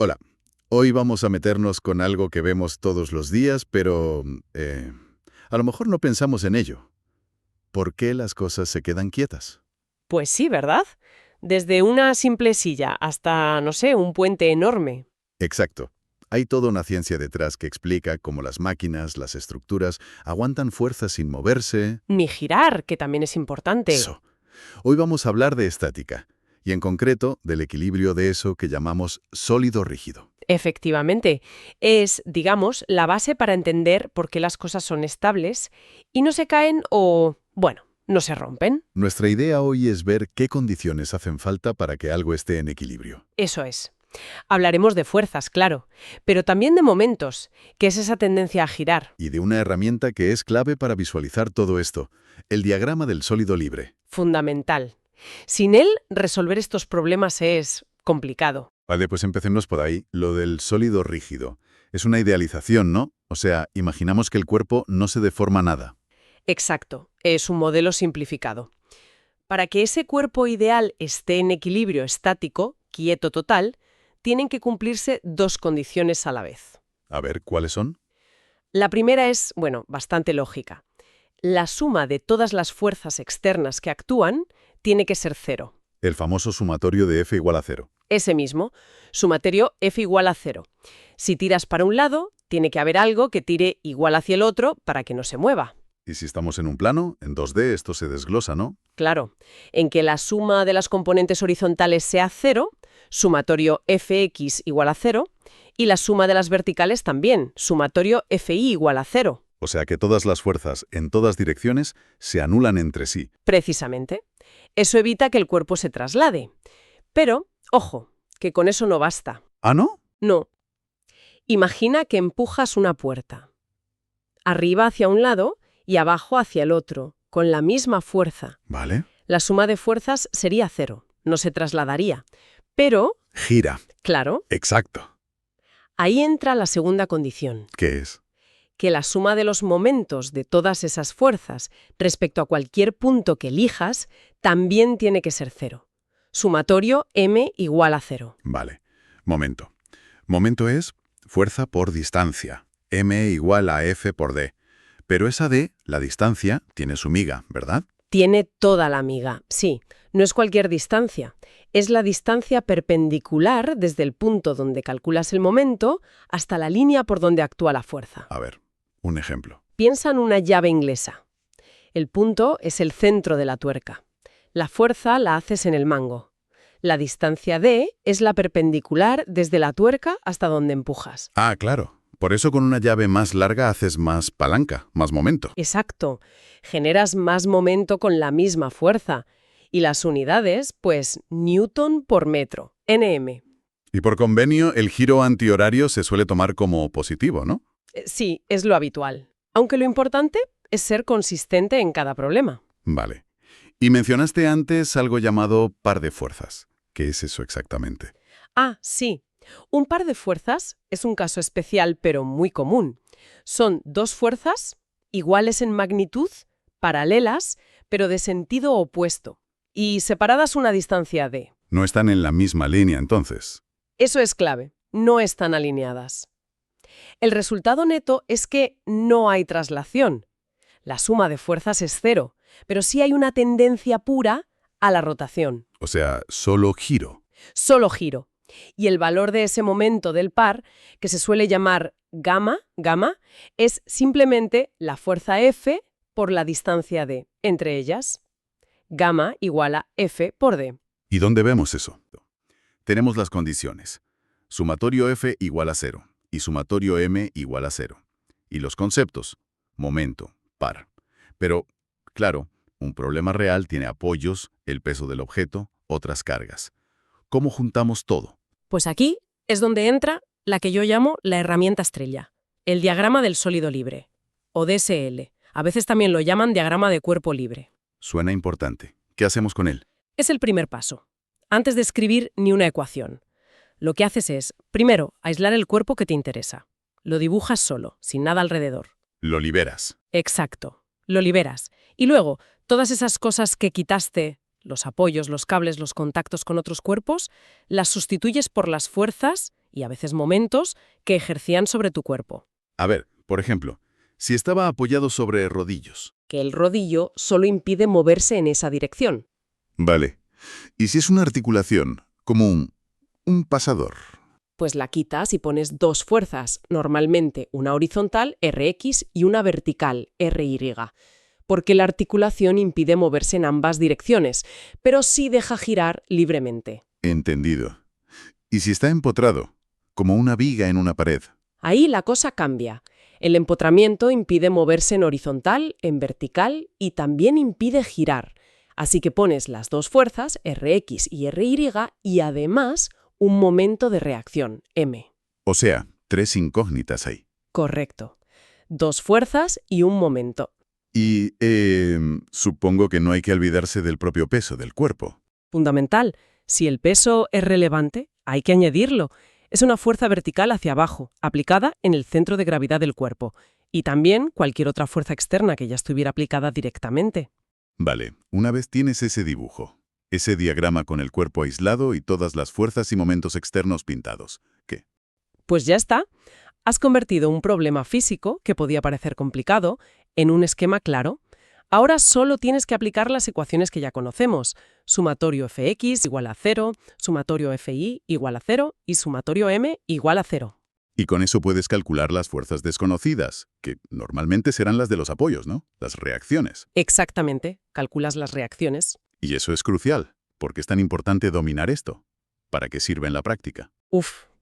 Hola, hoy vamos a meternos con algo que vemos todos los días, pero a lo mejor no pensamos en ello. ¿Por qué las cosas se quedan quietas? Pues sí, ¿verdad? Desde una simple silla hasta, no sé, un puente enorme. Exacto. Hay toda una ciencia detrás que explica cómo las máquinas, las estructuras, aguantan fuerzas sin moverse. Ni girar, que también es importante. Eso. Hoy vamos a hablar de estática, y en concreto del equilibrio de eso que llamamos sólido-rígido. Efectivamente, es, digamos, la base para entender por qué las cosas son estables y no se caen o, bueno, no se rompen. Nuestra idea hoy es ver qué condiciones hacen falta para que algo esté en equilibrio. Eso es. Hablaremos de fuerzas, claro, pero también de momentos, que es esa tendencia a girar. Y de una herramienta que es clave para visualizar todo esto, el diagrama del sólido libre. Fundamental. Sin él, resolver estos problemas es complicado. Vale, pues empecemos por ahí. Lo del sólido rígido. Es una idealización, ¿no? O sea, imaginamos que el cuerpo no se deforma nada. Exacto, es un modelo simplificado. Para que ese cuerpo ideal esté en equilibrio estático, quieto total, tienen que cumplirse dos condiciones a la vez. A ver, ¿cuáles son? La primera es, bueno, bastante lógica. La suma de todas las fuerzas externas que actúan tiene que ser cero. El famoso sumatorio de F igual a cero. Ese mismo, sumatorio F igual a cero. Si tiras para un lado, tiene que haber algo que tire igual hacia el otro para que no se mueva. Y si estamos en un plano, en 2D esto se desglosa, ¿no? Claro, en que la suma de las componentes horizontales sea cero, sumatorio fx igual a cero, y la suma de las verticales también, sumatorio fi igual a cero. O sea que todas las fuerzas en todas direcciones se anulan entre sí. Precisamente. Eso evita que el cuerpo se traslade. Pero, ojo, que con eso no basta. ¿Ah, no? No. Imagina que empujas una puerta. Arriba hacia un lado y abajo hacia el otro, con la misma fuerza. Vale. La suma de fuerzas sería cero, no se trasladaría. Pero, Gira. claro, Exacto. ahí entra la segunda condición, ¿Qué es? que la suma de los momentos de todas esas fuerzas respecto a cualquier punto que elijas también tiene que ser cero. Sumatorio m igual a cero. Vale. Momento. Momento es fuerza por distancia. M igual a F por D. Pero esa D, la distancia, tiene su miga, ¿verdad? Tiene toda la miga, sí. No es cualquier distancia. Es la distancia perpendicular desde el punto donde calculas el momento hasta la línea por donde actúa la fuerza. A ver, un ejemplo. Piensa en una llave inglesa. El punto es el centro de la tuerca. La fuerza la haces en el mango. La distancia D es la perpendicular desde la tuerca hasta donde empujas. Ah, claro. Por eso con una llave más larga haces más palanca, más momento. Exacto. Generas más momento con la misma fuerza. Y las unidades, pues, newton por metro, nm. Y por convenio, el giro antihorario se suele tomar como positivo, ¿no? Sí, es lo habitual. Aunque lo importante es ser consistente en cada problema. Vale. Y mencionaste antes algo llamado par de fuerzas. ¿Qué es eso exactamente? Ah, sí. Un par de fuerzas es un caso especial pero muy común. Son dos fuerzas iguales en magnitud, paralelas, pero de sentido opuesto, y separadas una distancia d. No están en la misma línea, entonces. Eso es clave, no están alineadas. El resultado neto es que no hay traslación. La suma de fuerzas es cero, pero sí hay una tendencia pura a la rotación. O sea, solo giro. Solo giro. Y el valor de ese momento del par, que se suele llamar gamma, es simplemente la fuerza F por la distancia d entre ellas. Gamma igual a F por d. ¿Y dónde vemos eso? Tenemos las condiciones. Sumatorio F igual a 0 y sumatorio M igual a 0. Y los conceptos. Momento, par. Pero, claro, un problema real tiene apoyos, el peso del objeto, otras cargas. ¿Cómo juntamos todo? Pues aquí es donde entra la que yo llamo la herramienta estrella, el diagrama del sólido libre, o DSL. A veces también lo llaman diagrama de cuerpo libre. Suena importante. ¿Qué hacemos con él? Es el primer paso. Antes de escribir ni una ecuación. Lo que haces es, primero, aislar el cuerpo que te interesa. Lo dibujas solo, sin nada alrededor. Lo liberas. Exacto. Lo liberas. Y luego, todas esas cosas que quitaste, los apoyos, los cables, los contactos con otros cuerpos, las sustituyes por las fuerzas y a veces momentos que ejercían sobre tu cuerpo. A ver, por ejemplo, si estaba apoyado sobre rodillos. Que el rodillo solo impide moverse en esa dirección. Vale. ¿Y si es una articulación, como un pasador? Pues la quitas y pones dos fuerzas, normalmente una horizontal, Rx, y una vertical, Ry, porque la articulación impide moverse en ambas direcciones, pero sí deja girar libremente. Entendido. ¿Y si está empotrado, como una viga en una pared? Ahí la cosa cambia. El empotramiento impide moverse en horizontal, en vertical y también impide girar. Así que pones las dos fuerzas, Rx y Ry, y además un momento de reacción, M. O sea, 3 incógnitas ahí. Correcto. Dos fuerzas y un momento. Y supongo que no hay que olvidarse del propio peso del cuerpo. Fundamental. Si el peso es relevante, hay que añadirlo. Es una fuerza vertical hacia abajo, aplicada en el centro de gravedad del cuerpo. Y también cualquier otra fuerza externa que ya estuviera aplicada directamente. Vale, una vez tienes ese dibujo, ese diagrama con el cuerpo aislado y todas las fuerzas y momentos externos pintados, ¿qué? Pues ya está. Has convertido un problema físico, que podía parecer complicado, en un esquema claro. Ahora solo tienes que aplicar las ecuaciones que ya conocemos. Sumatorio Fx igual a 0, sumatorio Fi igual a 0 y sumatorio M igual a 0. Y con eso puedes calcular las fuerzas desconocidas, que normalmente serán las de los apoyos, ¿no? Las reacciones. Exactamente. Calculas las reacciones. Y eso es crucial, porque es tan importante dominar esto. ¿Para qué sirve en la práctica?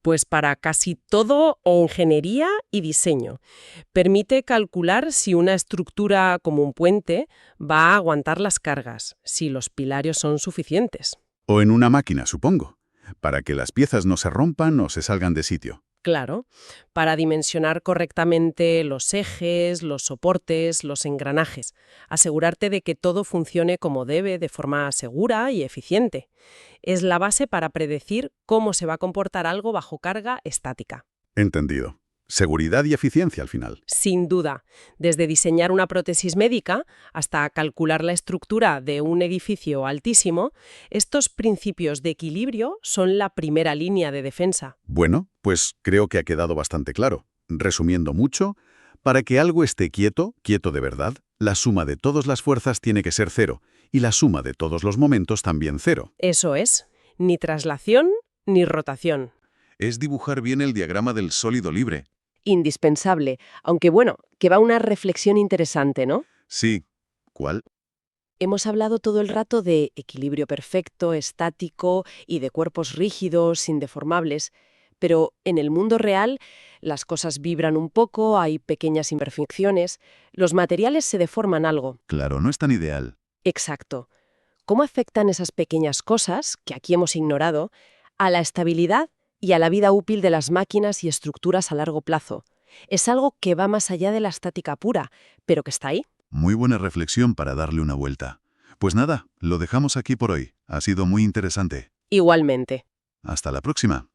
Pues para casi todo ingeniería y diseño. Permite calcular si una estructura como un puente va a aguantar las cargas, si los pilares son suficientes. O en una máquina, supongo, para que las piezas no se rompan o se salgan de sitio. Claro, para dimensionar correctamente los ejes, los soportes, los engranajes. Asegurarte de que todo funcione como debe, de forma segura y eficiente. Es la base para predecir cómo se va a comportar algo bajo carga estática. Entendido. Seguridad y eficiencia al final. Sin duda, desde diseñar una prótesis médica hasta calcular la estructura de un edificio altísimo, estos principios de equilibrio son la primera línea de defensa. Bueno, pues creo que ha quedado bastante claro. Resumiendo mucho, para que algo esté quieto, quieto de verdad, la suma de todas las fuerzas tiene que ser 0 y la suma de todos los momentos también 0. Eso es, ni traslación ni rotación. Es dibujar bien el diagrama del sólido libre. Indispensable, aunque bueno, que va una reflexión interesante, ¿no? Sí. ¿Cuál? Hemos hablado todo el rato de equilibrio perfecto, estático y de cuerpos rígidos, indeformables, pero en el mundo real las cosas vibran un poco, hay pequeñas imperfecciones, los materiales se deforman algo. Claro, no es tan ideal. Exacto. ¿Cómo afectan esas pequeñas cosas, que aquí hemos ignorado, a la estabilidad y a la vida útil de las máquinas y estructuras a largo plazo? Es algo que va más allá de la estática pura, pero que está ahí. Muy buena reflexión para darle una vuelta. Pues nada, lo dejamos aquí por hoy. Ha sido muy interesante. Igualmente. Hasta la próxima.